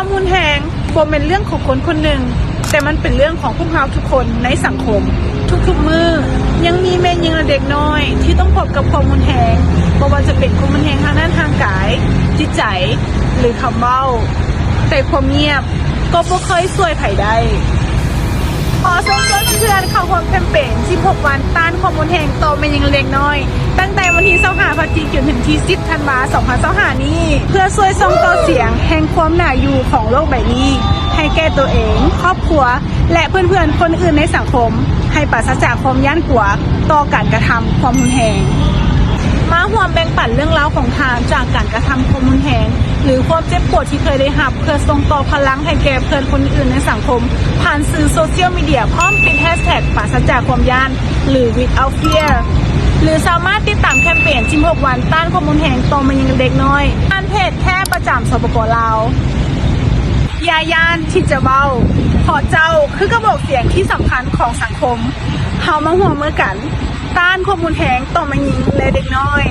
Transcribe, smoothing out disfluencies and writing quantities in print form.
ความรุนแรงบ่เป็นเรื่องของคนคนหนึ่งแต่มันเป็นเรื่องของพวกเราทุกคนในสังคมทุกๆมือยังมีแม่ยิงและเด็กน้อยที่ต้องพบกับความรุนแรงบ่ว่าจะเป็นความรุนแรงทางด้านทางกายจิตใจหรือคำเว้าแต่ความเงียบก็บ่เคยช่วยไผได้ขอส่งเสริมเพื่อนๆเข้าร่วมแคมเปญ16 วันต้านความรุนแรงต่อแม่ยิงและเด็กน้อยตั้งแต่วันที่25พฤศจิกายนถึงที่10ธันวาคม2025นี้เพื่อช่วยส่งต่อเสียงแห่งความน่าอยู่ของโลกใบนี้ให้แก่ตัวเองครอบครัวและเพื่อนๆคนอื่นในสังคมให้ปราศจากความย่านกลัวต่อการกระทำความรุนแรงมาร่วมแบ่งปันเรื่องราวของทางจากการกระทำความรุนแรงหรือความเจ็บปวดที่เคยได้รับเพื่อส่งต่อพลังให้แก่เพื่อนคนอื่นในสังคมผ่านสื่อโซเชียลมีเดียพร้อมติดแฮชแท็กปราศจากความย่านหรือ without fear หรือสามารถติดตามแคมเปญ16 วันต้านความรุนแรงต่อแม่ยิงและเด็กน้อยผ่านเพจแค่ประจำสปป.ลาวอย่าย่านที่จะเว้าเพราะเจ้าคือกระบอกเสียงที่สำคัญของสังคมเฮามาร่วมมือกันต้านความรุนแรงต่อแม่ยิงและเด็กน้อย